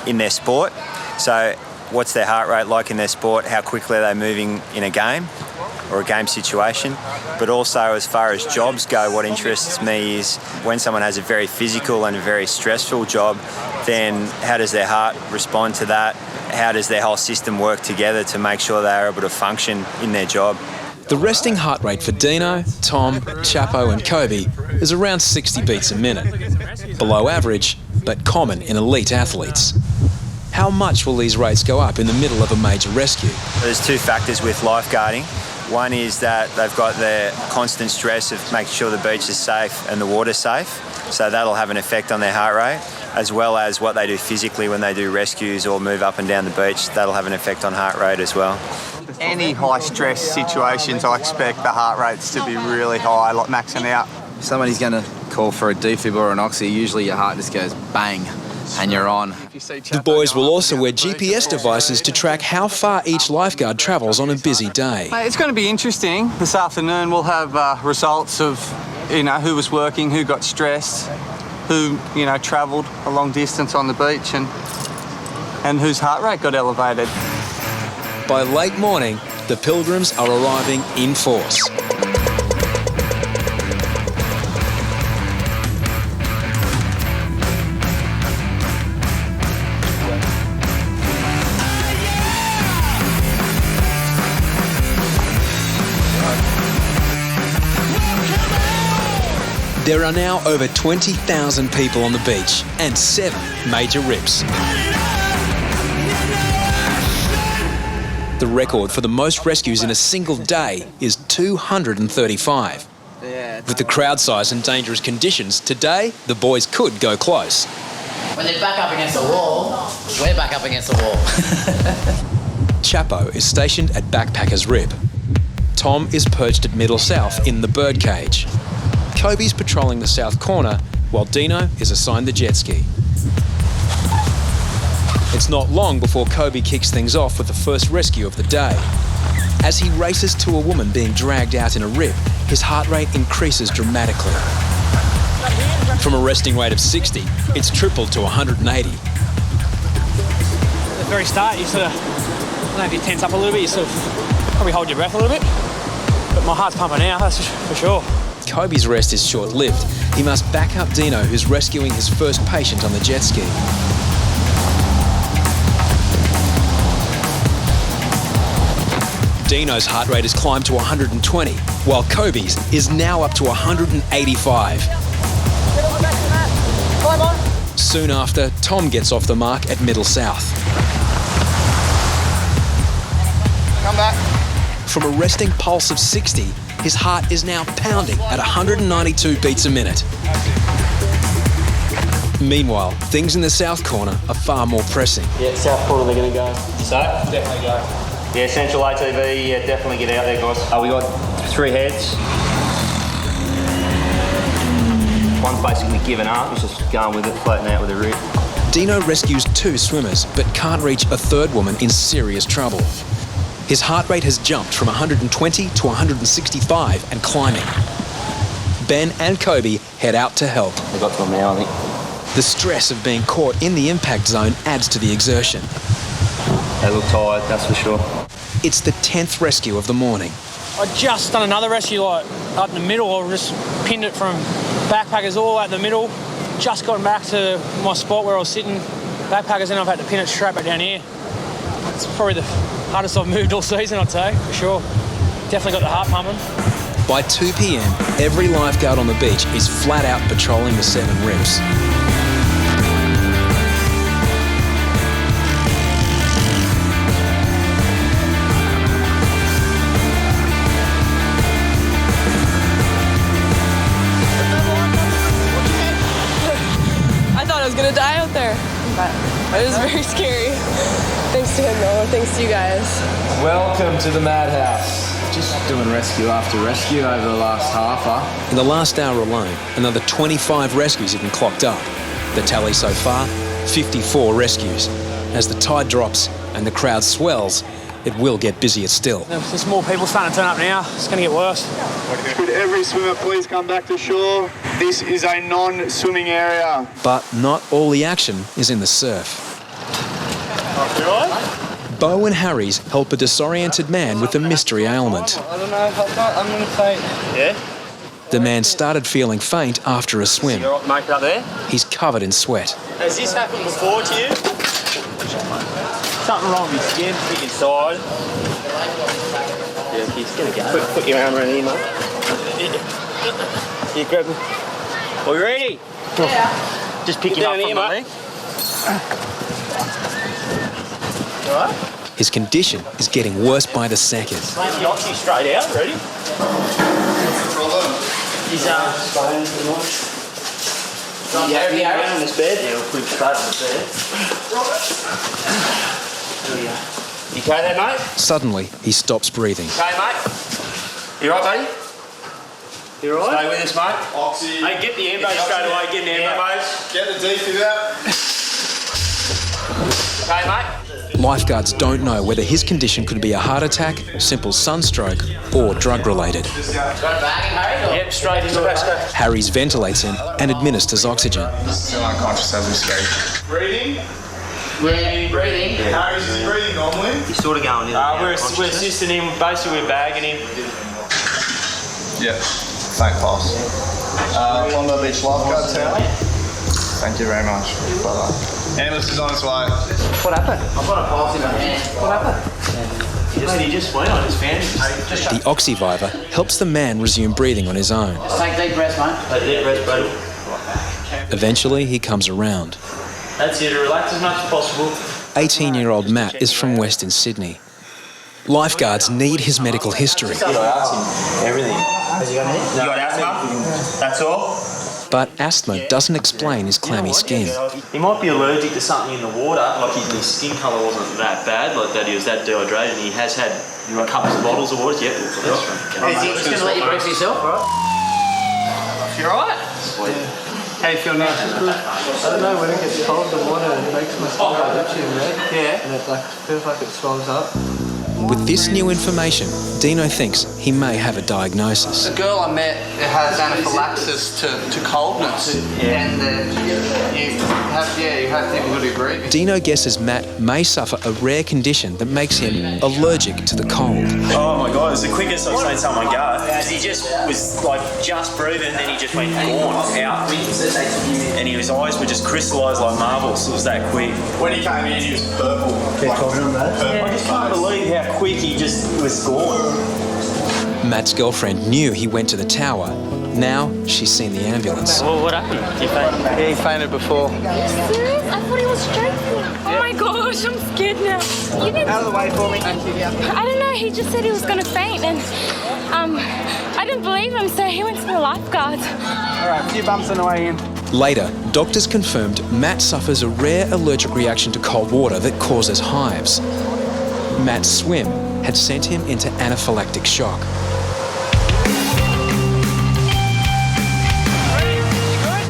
in their sport. So what's their heart rate like in their sport? How quickly are they moving in a game? or a game situation. But also, as far as jobs go, what interests me is when someone has a very physical and a very stressful job, then how does their heart respond to that? How does their whole system work together to make sure they are able to function in their job? The resting heart rate for Deano, Tom, Chappo and Kobe is around 60 beats a minute. Below average, but common in elite athletes. How much will these rates go up in the middle of a major rescue? There's two factors with lifeguarding. One is that they've got the constant stress of making sure the beach is safe and the water's safe. So that'll have an effect on their heart rate, as well as what they do physically when they do rescues or move up and down the beach. That'll have an effect on heart rate as well. Any high stress situations, I expect the heart rates to be really high, like maxing out. If somebody's going to call for a defib or an oxy, usually your heart just goes bang and you're on. The boys will also wear GPS devices to track how far each lifeguard travels on a busy day. It's going to be interesting. This afternoon we'll have results of, who was working, who got stressed, who, travelled a long distance on the beach and whose heart rate got elevated. By late morning, the pilgrims are arriving in force. There are now over 20,000 people on the beach and 7 major rips. The record for the most rescues in a single day is 235. With the crowd size and dangerous conditions, today the boys could go close. When they're back up against the wall, we're back up against the wall. Chappo is stationed at Backpackers Rip. Tom is perched at Middle South in the birdcage. Kobe's patrolling the south corner, while Deano is assigned the jet ski. It's not long before Kobe kicks things off with the first rescue of the day. As he races to a woman being dragged out in a rip, his heart rate increases dramatically. From a resting rate of 60, it's tripled to 180. At the very start, you sort of, I don't know if you tense up a little bit, you sort of probably hold your breath a little bit. But my heart's pumping now, that's for sure. Kobe's rest is short-lived. He must back up Deano, who's rescuing his first patient on the jet ski. Deano's heart rate has climbed to 120, while Kobe's is now up to 185. Soon after, Tom gets off the mark at Middle South. Come back. From a resting pulse of 60, his heart is now pounding at 192 beats a minute. Meanwhile, things in the south corner are far more pressing. Yeah, south corner they're going to go. So? Definitely go. Yeah, central ATV, yeah, definitely get out there, guys. We got 3 heads. One's basically given up, he's just going with it, floating out with a rip. Deano rescues 2 swimmers, but can't reach a third woman in serious trouble. His heart rate has jumped from 120 to 165 and climbing. Ben and Kobe head out to help. They got to him now, I think. The stress of being caught in the impact zone adds to the exertion. They look tired, that's for sure. It's the 10th rescue of the morning. I just done another rescue like up in the middle. I just pinned it from Backpackers all out in the middle. Just got back to my spot where I was sitting. Backpackers, and I've had to pin it straight back down here. It's probably the hardest I've moved all season, I'd say, for sure. Definitely got the heart pumping. By 2 p.m, every lifeguard on the beach is flat out patrolling the 7 rips. I thought I was gonna die out there, but it was very scary. Thanks to him though, thanks to you guys. Welcome to the madhouse. Just doing rescue after rescue over the last half hour. In the last hour alone, another 25 rescues have been clocked up. The tally so far, 54 rescues. As the tide drops and the crowd swells, it will get busier still. There's more people starting to turn up now. It's going to get worse. Could every swimmer please come back to shore? This is a non-swimming area. But not all the action is in the surf. Bo and Harries help a disoriented man with a mystery ailment. I don't know, I'm going to say... Yeah? The man started feeling faint after a swim. You all right, mate, up there? He's covered in sweat. Has this happened before to you? Something wrong with your skin, kick inside. Yeah, he's going to go. Put your arm around here, mate. You grab me. Are you ready? Yeah. Just pick him up from the leg. All right? His condition is getting worse by the second. Slam the oxy straight out, ready? He's on this bed. Yeah, we'll put him straight on the bed. There we go. You okay there, mate? Suddenly, he stops breathing. Okay, mate? You all right, buddy? You all right? Stay with us, mate. Oxy. Hey, get the ambo straight away. Get an ambo. Get the defib out. Okay, mate? Lifeguards don't know whether his condition could be a heart attack, simple sunstroke, or drug-related. Got a bag in, Harry? Yep, straight into it. Harries ventilates him and administers oxygen. Still unconscious as we speak. Breathing? Breathing. Harry's is breathing normally? He's sort of going in. We're assisting him. Basically, we're bagging him. Yep, faint pulse. Bondi Beach Lifeguards tower. Thank you very much, brother. Ambulance is on its way. What happened? I've got a pulse in my hand. What happened? He just went. I just found him. The oxyviver helps the man resume breathing on his own. Just take deep breaths, mate. Take deep breaths, buddy. Eventually, he comes around. That's it. Relax as much as possible. 18-year-old Matt is from Western Sydney. Lifeguards need his medical history. Everything. Has he got anything? You got asthma? That's all? But asthma doesn't explain his clammy skin. He might be allergic to something in the water, like his skin colour wasn't that bad, like that he was that dehydrated, and he has had couple of bottles of water. Yep. He's going to let you breathe for yourself, right? You alright? Sweet. How do you feel now? I don't know, when it gets cold, the water makes my stomach itchy, right? Yeah. And it feels like it swells up. With this new information, Deano thinks he may have a diagnosis. The girl I met has anaphylaxis to coldness, and you have difficulty breathing. Deano guesses Matt may suffer a rare condition that makes him allergic to the cold. Oh my God, it was the quickest I've seen someone go. He just was just breathing, then he just went gone out. And his eyes were just crystallised like marbles. It was that quick. When he came in, he was purple. I just can't believe how quick he just was gone. Matt's girlfriend knew he went to the tower. Now she's seen the ambulance. Well, what happened? Did you faint? Yeah, he fainted before. Serious? I thought he was joking. Oh my gosh, I'm scared now. You didn't... Out of the way for me. I don't know, he just said he was going to faint, and I didn't believe him, so he went to the lifeguards. All right, a few bumps on the way in. Later, doctors confirmed Matt suffers a rare allergic reaction to cold water that causes hives. Matt's swim had sent him into anaphylactic shock.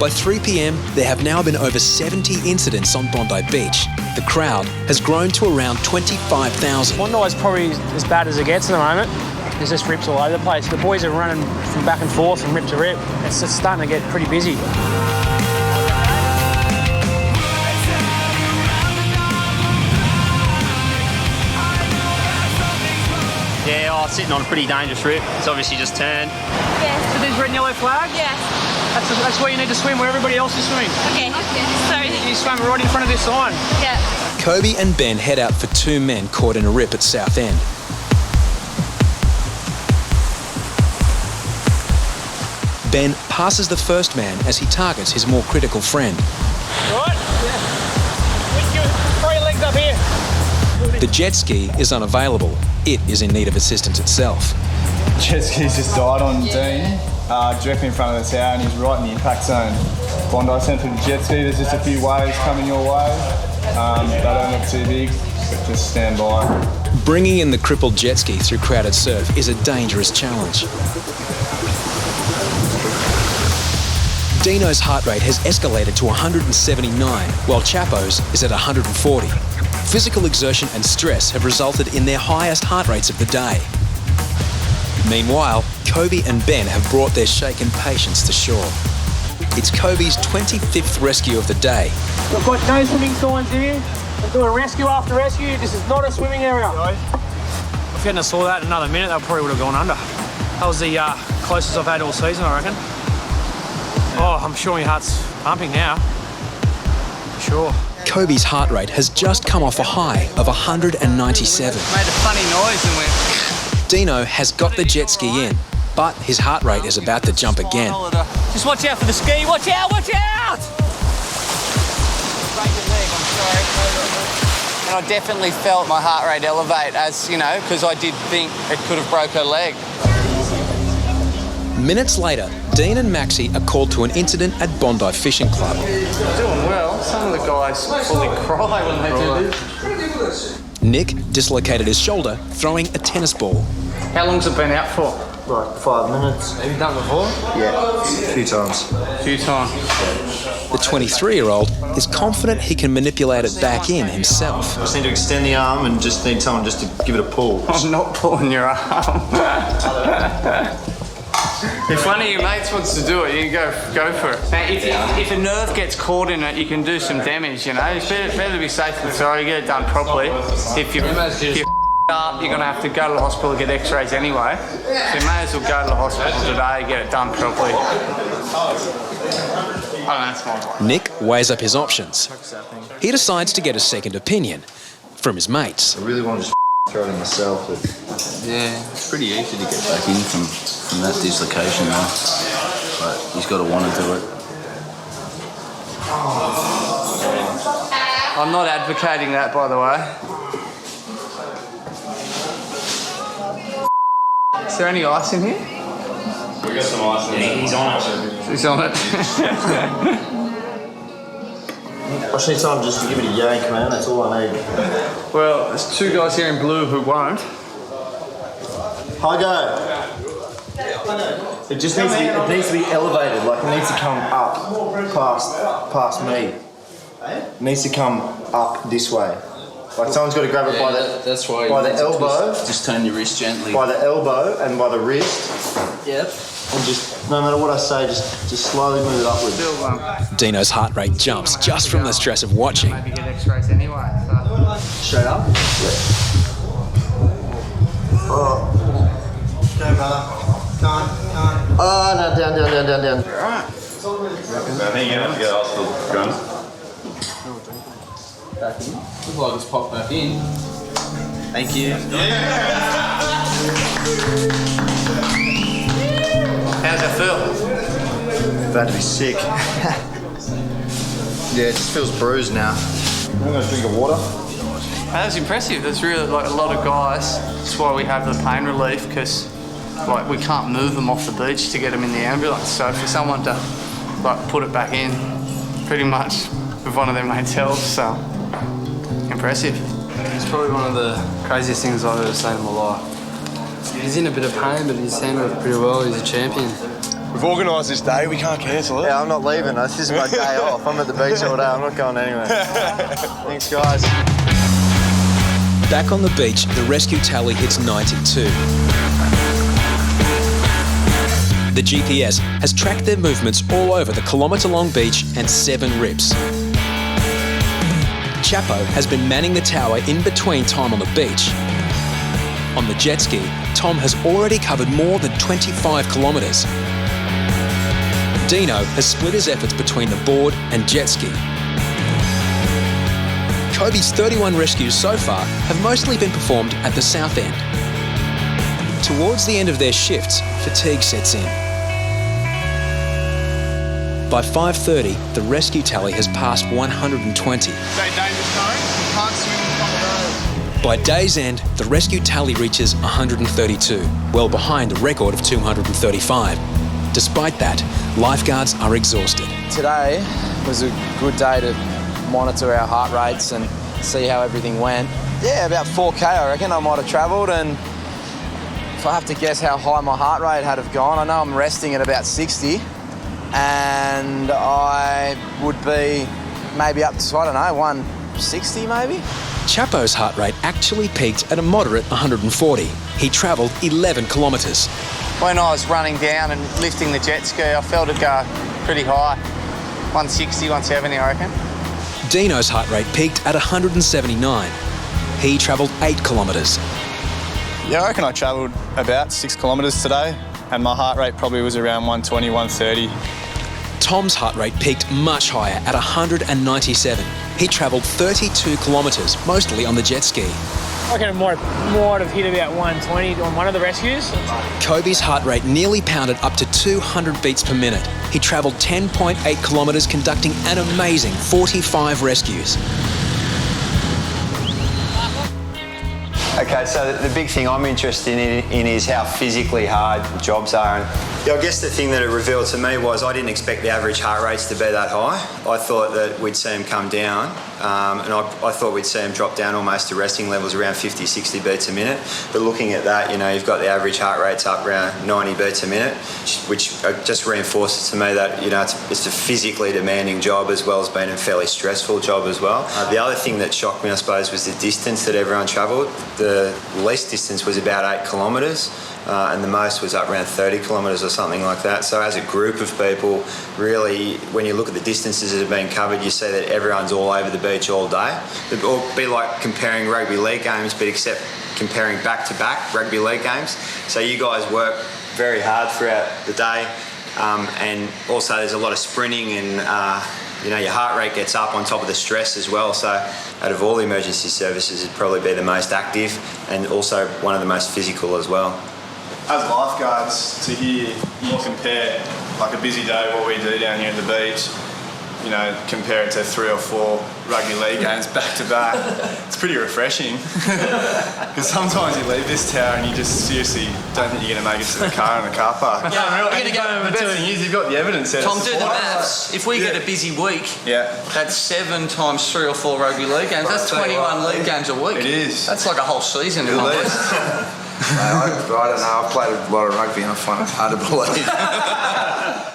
By 3 p.m, there have now been over 70 incidents on Bondi Beach. The crowd has grown to around 25,000. Bondi's probably as bad as it gets at the moment. There's just rips all over the place. The boys are running from back and forth from rip to rip. It's just starting to get pretty busy. Yeah, I was sitting on a pretty dangerous rip. It's obviously just turned. Yes. So there's red and yellow flag? Yes. That's where you need to swim, where everybody else is swimming. Okay. So you swam right in front of this sign. Yeah. Kobe and Ben head out for 2 men caught in a rip at Southend. Ben passes the first man as he targets his more critical friend. Right? Yeah. Throw your legs up here. The jet ski is unavailable. It is in need of assistance itself. Jet ski's just died on Dean, directly in front of the tower, and he's right in the impact zone. Bondi Centre to the jet ski, there's just a few waves coming your way. They don't look too big, but just stand by. Bringing in the crippled jet ski through crowded surf is a dangerous challenge. Deano's heart rate has escalated to 179, while Chapo's is at 140. Physical exertion and stress have resulted in their highest heart rates of the day. Meanwhile, Kobe and Ben have brought their shaken patients to shore. It's Kobe's 25th rescue of the day. We've got no swimming signs here. We're doing rescue after rescue. This is not a swimming area. If you hadn't saw that in another minute, they probably would have gone under. That was the closest I've had all season, I reckon. Oh, I'm sure my heart's pumping now. For sure. Kobe's heart rate has just come off a high of 197. Made a funny noise and went... Deano has got the jet ski in, but his heart rate is about to jump again. Just watch out for the ski. Watch out, watch out! Break your leg, I'm sorry. And I definitely felt my heart rate elevate as, you know, because I did think it could have broke her leg. Minutes later, Dean and Maxi are called to an incident at Bondi Fishing Club. Doing well. Some of the guys fully cry when they do this. Nick dislocated his shoulder throwing a tennis ball. How long's it been out for? Like 5 minutes. Have you done before? Yeah, a few times. A few times. The 23-year-old is confident he can manipulate it back in himself. I just need to extend the arm and just need someone just to give it a pull. I'm not pulling your arm. If one of your mates wants to do it, you can go for it. Now, if a nerve gets caught in it, you can do some damage, you know. It's better to be safe than sorry, get it done properly. If you're up, you're going to have to go to the hospital and get x-rays anyway. So you may as well go to the hospital today and get it done properly. Oh, that's my one. Nick weighs up his options. He decides to get a second opinion from his mates. I really want to just throw it in myself, but... Yeah, it's pretty easy to get back in from that dislocation though. But he's got to want to do it. I'm not advocating that, by the way. Is there any ice in here? We got some ice in here. He's on it. He's on it. I just need time just to give it a yank, man. That's all I need. Well, there's 2 guys here in blue who won't. Hi, go. It just needs to be elevated. Like it needs to come up past me. It needs to come up this way. Like someone's got to grab it by the elbow. Just turn your wrist gently. By the elbow and by the wrist. Yep. And just, no matter what I say, just slowly move it upwards. Dino's heart rate jumps just from the stress of watching. Maybe get x-rays anyway. So. Straight up? Yeah. Oh. Go, brother. Come on. Oh, no, down. Alright. I think you're going to have to go to the hospital. Back in. Looks like it's popped back in. Thank you. How's that feel? About to be sick. Yeah, it just feels bruised now. I'm going to drink of water. That was impressive. There's really like a lot of guys. That's why we have the pain relief, because like we can't move them off the beach to get them in the ambulance. So for someone to like put it back in, pretty much with one of their mates' health, so impressive. It's probably one of the craziest things I've ever seen in my life. He's in a bit of pain, but he's handled it pretty well. He's a champion. We've organised this day, we can't cancel it. Yeah, I'm not leaving. This is my day off. I'm at the beach all day. I'm not going anywhere. Thanks, guys. Back on the beach, the rescue tally hits 92. The GPS has tracked their movements all over the kilometre-long beach and 7 rips. Chapo has been manning the tower in between time on the beach. On the jet ski, Tom has already covered more than 25 kilometres. Deano has split his efforts between the board and jet ski. Kobe's 31 rescues so far have mostly been performed at the south end. Towards the end of their shifts, fatigue sets in. By 5:30, the rescue tally has passed 120. By day's end, the rescue tally reaches 132, well behind a record of 235. Despite that, lifeguards are exhausted. Today was a good day to monitor our heart rates and see how everything went. Yeah, about 4K I reckon I might have travelled, and if I have to guess how high my heart rate had have gone, I know I'm resting at about 60, and I would be maybe up to, I don't know, 160 maybe? Chapo's heart rate actually peaked at a moderate 140. He travelled 11 kilometres. When I was running down and lifting the jet ski, I felt it go pretty high. 160, 170, I reckon. Deano's heart rate peaked at 179. He travelled 8 kilometres. Yeah, I reckon I travelled about 6 kilometres today, and my heart rate probably was around 120, 130. Tom's heart rate peaked much higher at 197. He travelled 32 kilometres, mostly on the jet ski. I reckon I might have hit about 120 on one of the rescues. Kobe's heart rate nearly pounded up to 200 beats per minute. He travelled 10.8 kilometres, conducting an amazing 45 rescues. Okay, so the big thing I'm interested in is how physically hard jobs are. And yeah, I guess the thing that it revealed to me was I didn't expect the average heart rates to be that high. I thought that we'd see them come down, and I thought we'd see them drop down almost to resting levels around 50, 60 beats a minute. But looking at that, you know, you've got the average heart rates up around 90 beats a minute, which just reinforces to me that, you know, it's a physically demanding job as well as being a fairly stressful job as well. The other thing that shocked me, I suppose, was the distance that everyone travelled. The least distance was about 8 kilometres, and the most was up around 30 kilometres or something like that. So as a group of people, really, when you look at the distances that have been covered, you see that everyone's all over the beach all day. It would be like comparing rugby league games, but except comparing back-to-back rugby league games. So you guys work very hard throughout the day, and also there's a lot of sprinting and you know, your heart rate gets up on top of the stress as well. So out of all the emergency services, it'd probably be the most active and also one of the most physical as well. As lifeguards, to hear you compare like a busy day, what we do down here at the beach, you know, compare it to 3 or 4 rugby league games back to back, it's pretty refreshing. Because sometimes you leave this tower and you just seriously don't think you're going to make it to the car in the car park. Yeah, really. You're going to go. The best thing is you've got the evidence there. Tom, do the maths. If we get a busy week, that's 7 times 3 or 4 rugby league games. That's 21 league games a week. It is. That's like a whole season. At least. I don't know. I've played a lot of rugby and I find it hard to believe.